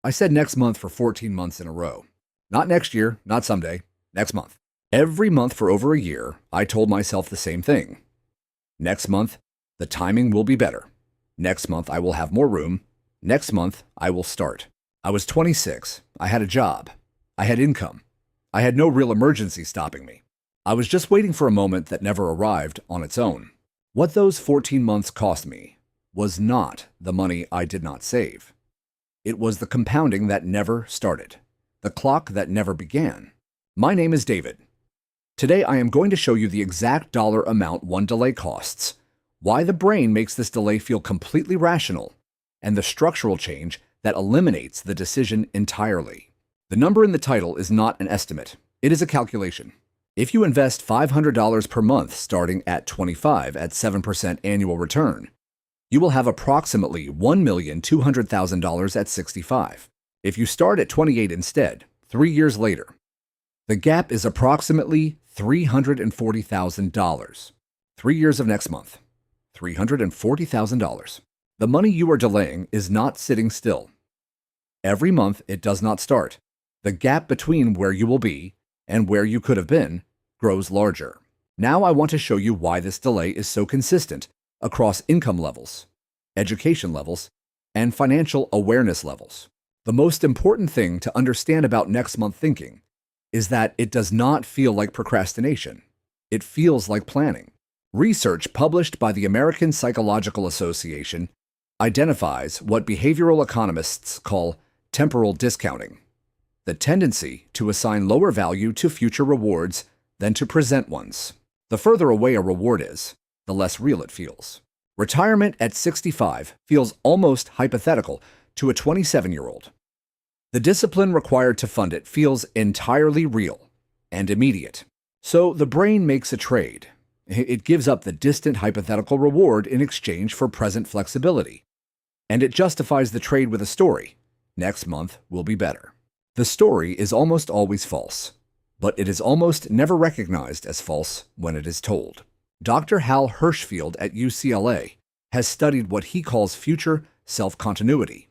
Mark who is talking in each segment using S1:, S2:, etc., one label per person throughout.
S1: I said next month for 14 months in a row. Not next year, not someday, next month. Every month for over a year, I told myself the same thing. Next month, the timing will be better. Next month, I will have more room. Next month, I will start. I was 26. I had a job. I had income. I had no real emergency stopping me. I was just waiting for a moment that never arrived on its own. What those 14 months cost me was not the money I did not save. It was the compounding that never started, the clock that never began. My name is David. Today I am going to show you the exact dollar amount one delay costs, why the brain makes this delay feel completely rational, and the structural change that eliminates the decision entirely. The number in the title is not an estimate. It is a calculation. If you invest $500 per month starting at 25 at 7% annual return, you will have approximately $1,200,000 at 65. If you start at 28 instead, 3 years later, the gap is approximately $340,000. 3 years of next month, $340,000. The money you are delaying is not sitting still. Every month it does not start. The gap between where you will be and where you could have been grows larger. Now I want to show you why this delay is so consistent across income levels, education levels, and financial awareness levels. The most important thing to understand about next month thinking is that it does not feel like procrastination. It feels like planning. Research published by the American Psychological Association identifies what behavioral economists call temporal discounting, the tendency to assign lower value to future rewards than to present ones. The further away a reward is, the less real it feels. Retirement at 65 feels almost hypothetical to a 27-year-old. The discipline required to fund it feels entirely real and immediate. So the brain makes a trade. It gives up the distant hypothetical reward in exchange for present flexibility. And it justifies the trade with a story. Next month will be better. The story is almost always false, but it is almost never recognized as false when it is told. Dr. Hal Hershfield at UCLA has studied what he calls future self-continuity,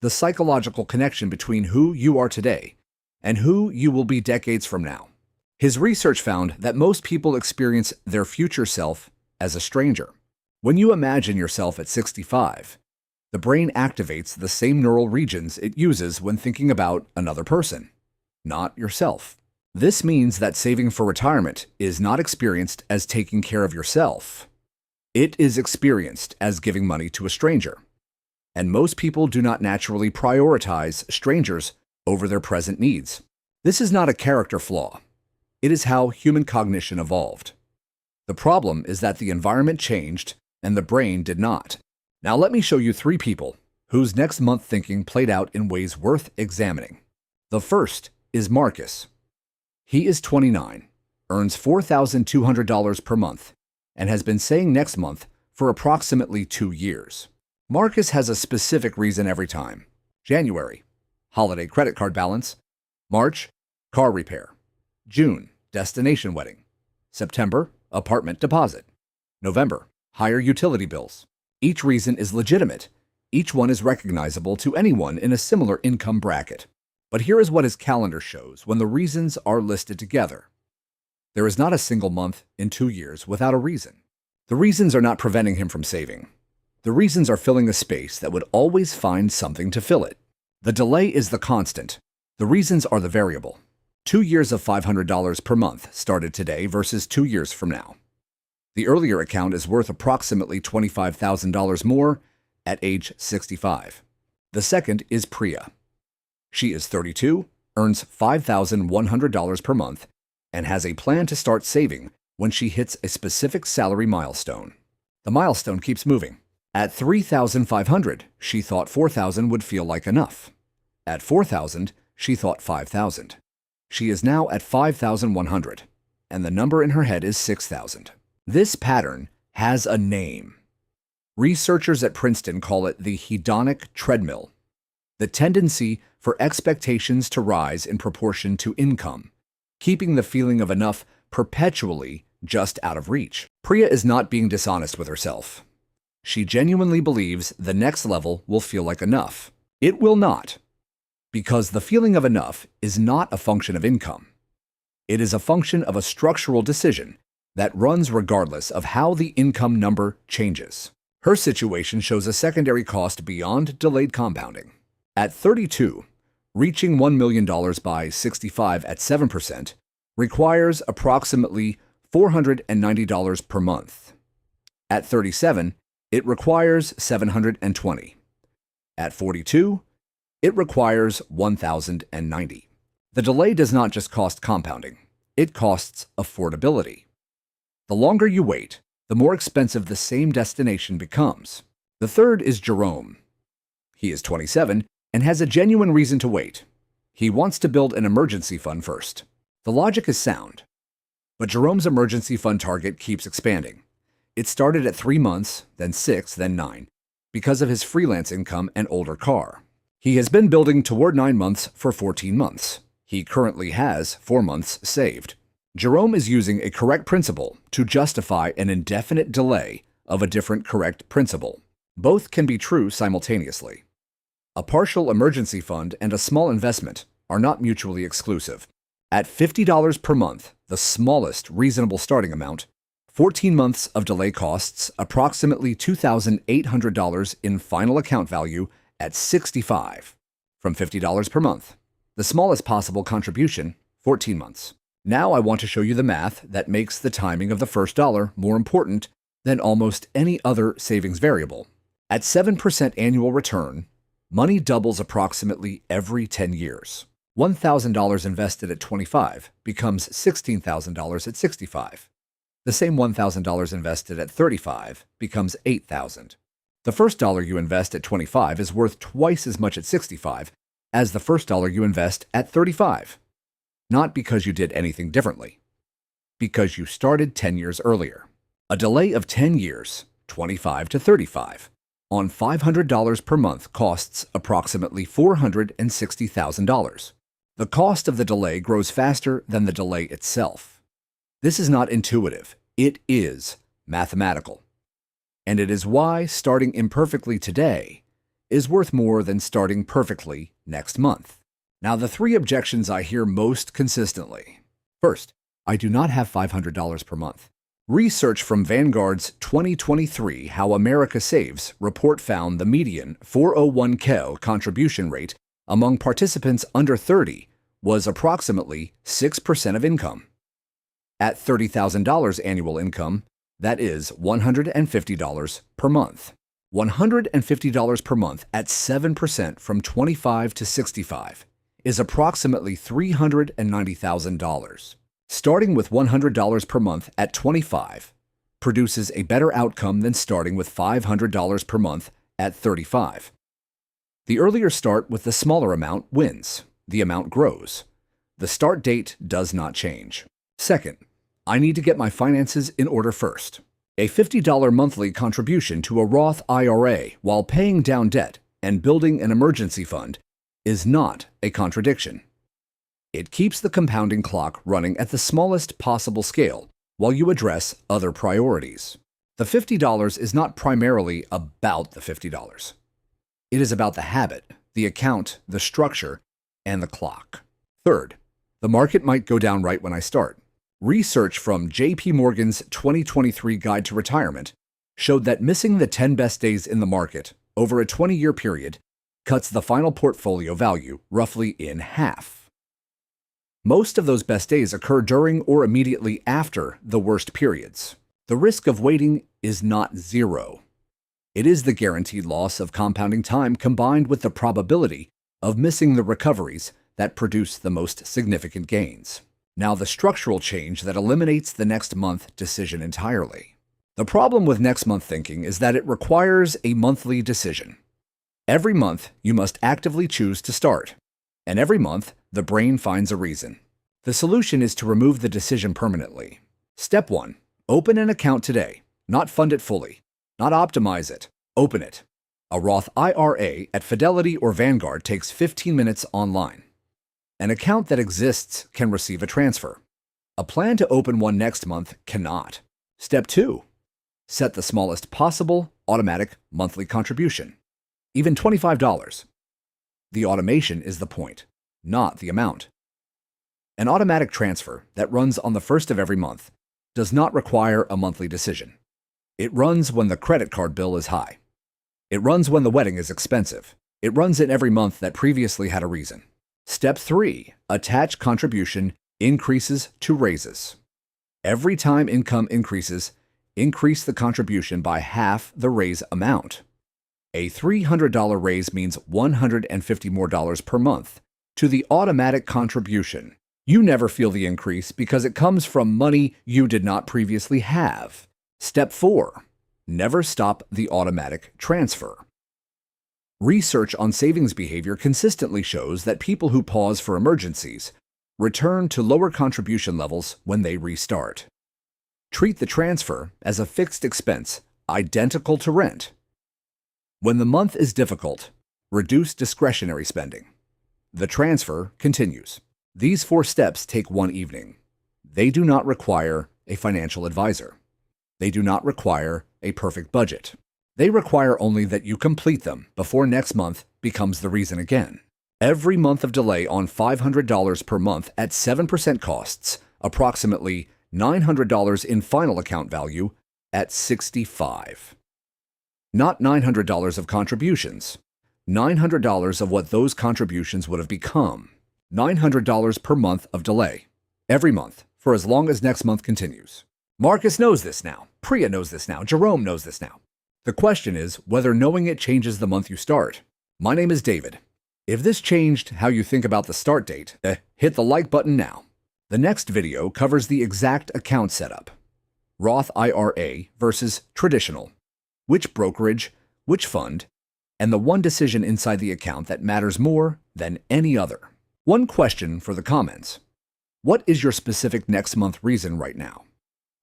S1: the psychological connection between who you are today and who you will be decades from now. His research found that most people experience their future self as a stranger. When you imagine yourself at 65, the brain activates the same neural regions it uses when thinking about another person, not yourself. This means that saving for retirement is not experienced as taking care of yourself. It is experienced as giving money to a stranger. And most people do not naturally prioritize strangers over their present needs. This is not a character flaw. It is how human cognition evolved. The problem is that the environment changed and the brain did not. Now let me show you 3 people whose next month thinking played out in ways worth examining. The first is Marcus. He is 29, earns $4,200 per month, and has been saying next month for approximately 2 years. Marcus has a specific reason every time. January, holiday credit card balance. March, car repair. June, destination wedding. September, apartment deposit. November, higher utility bills. Each reason is legitimate. Each one is recognizable to anyone in a similar income bracket. But here is what his calendar shows when the reasons are listed together. There is not a single month in 2 years without a reason. The reasons are not preventing him from saving. The reasons are filling a space that would always find something to fill it. The delay is the constant. The reasons are the variable. 2 years of $500 per month started today versus 2 years from now. The earlier account is worth approximately $25,000 more at age 65. The second is Priya. She is 32, earns $5,100 per month, and has a plan to start saving when she hits a specific salary milestone. The milestone keeps moving. At $3,500, she thought $4,000 would feel like enough. At $4,000, she thought $5,000. She is now at $5,100, and the number in her head is $6,000. This pattern has a name. Researchers at Princeton call it the hedonic treadmill, the tendency for expectations to rise in proportion to income, keeping the feeling of enough perpetually just out of reach. Priya is not being dishonest with herself. She genuinely believes the next level will feel like enough. It will not. Because the feeling of enough is not a function of income. It is a function of a structural decision that runs regardless of how the income number changes. Her situation shows a secondary cost beyond delayed compounding. At 32, reaching $1 million by 65 at 7% requires approximately $490 per month. At 37, it requires $720. At 42, it requires $1,090. The delay does not just cost compounding, it costs affordability. The longer you wait, the more expensive the same destination becomes. The third is Jerome. He is 27 and has a genuine reason to wait. He wants to build an emergency fund first. The logic is sound. But Jerome's emergency fund target keeps expanding. It started at 3 months, then 6, then 9, because of his freelance income and older car. He has been building toward 9 months for 14 months. He currently has 4 months saved. Jerome is using a correct principle to justify an indefinite delay of a different correct principle. Both can be true simultaneously. A partial emergency fund and a small investment are not mutually exclusive. At $50 per month, the smallest reasonable starting amount, 14 months of delay costs approximately $2,800 in final account value at 65, from $50 per month. The smallest possible contribution, 14 months. Now I want to show you the math that makes the timing of the first dollar more important than almost any other savings variable. At 7% annual return, money doubles approximately every 10 years. $1,000 invested at 25 becomes $16,000 at 65. The same $1,000 invested at 35 becomes $8,000. The first dollar you invest at 25 is worth twice as much at 65 as the first dollar you invest at 35. Not because you did anything differently, because you started 10 years earlier. A delay of 10 years, 25 to 35, on $500 per month costs approximately $460,000. The cost of the delay grows faster than the delay itself. This is not intuitive, it is mathematical. And it is why starting imperfectly today is worth more than starting perfectly next month. Now, the 3 objections I hear most consistently. First, I do not have $500 per month. Research from Vanguard's 2023 How America Saves report found the median 401k contribution rate among participants under 30 was approximately 6% of income. At $30,000 annual income, that is $150 per month. $150 per month at 7% from 25 to 65 is approximately $390,000. Starting with $100 per month at 25 produces a better outcome than starting with $500 per month at 35. The earlier start with the smaller amount wins. The amount grows. The start date does not change. Second, I need to get my finances in order first. A $50 monthly contribution to a Roth IRA while paying down debt and building an emergency fund is not a contradiction. It keeps the compounding clock running at the smallest possible scale while you address other priorities. The $50 is not primarily about the $50. It is about the habit, the account, the structure, and the clock. Third, the market might go down right when I start. Research from J.P. Morgan's 2023 Guide to Retirement showed that missing the 10 best days in the market over a 20-year period cuts the final portfolio value roughly in half. Most of those best days occur during or immediately after the worst periods. The risk of waiting is not zero. It is the guaranteed loss of compounding time combined with the probability of missing the recoveries that produce the most significant gains. Now, the structural change that eliminates the next month decision entirely. The problem with next month thinking is that it requires a monthly decision. Every month, you must actively choose to start. And every month, the brain finds a reason. The solution is to remove the decision permanently. Step 1. Open an account today. Not fund it fully. Not optimize it. Open it. A Roth IRA at Fidelity or Vanguard takes 15 minutes online. An account that exists can receive a transfer. A plan to open one next month cannot. Step 2. Set the smallest possible automatic monthly contribution, even $25. The automation is the point, not the amount. An automatic transfer that runs on the first of every month does not require a monthly decision. It runs when the credit card bill is high. It runs when the wedding is expensive. It runs in every month that previously had a reason. Step 3. Attach contribution increases to raises. Every time income increases, increase the contribution by half the raise amount. A $300 raise means $150 more per month to the automatic contribution. You never feel the increase because it comes from money you did not previously have. Step 4. Never stop the automatic transfer. Research on savings behavior consistently shows that people who pause for emergencies return to lower contribution levels when they restart. Treat the transfer as a fixed expense, identical to rent. When the month is difficult, reduce discretionary spending. The transfer continues. These 4 steps take one evening. They do not require a financial advisor. They do not require a perfect budget. They require only that you complete them before next month becomes the reason again. Every month of delay on $500 per month at 7% costs approximately $900 in final account value at $65. Not $900 of contributions. $900 of what those contributions would have become. $900 per month of delay. Every month, for as long as next month continues. Marcus knows this now. Priya knows this now. Jerome knows this now. The question is whether knowing it changes the month you start. My name is David. If this changed how you think about the start date, hit the like button now. The next video covers the exact account setup. Roth IRA versus traditional. Which brokerage, which fund, and the one decision inside the account that matters more than any other. One question for the comments. What is your specific next month reason right now?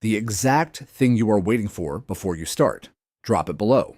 S1: The exact thing you are waiting for before you start. Drop it below.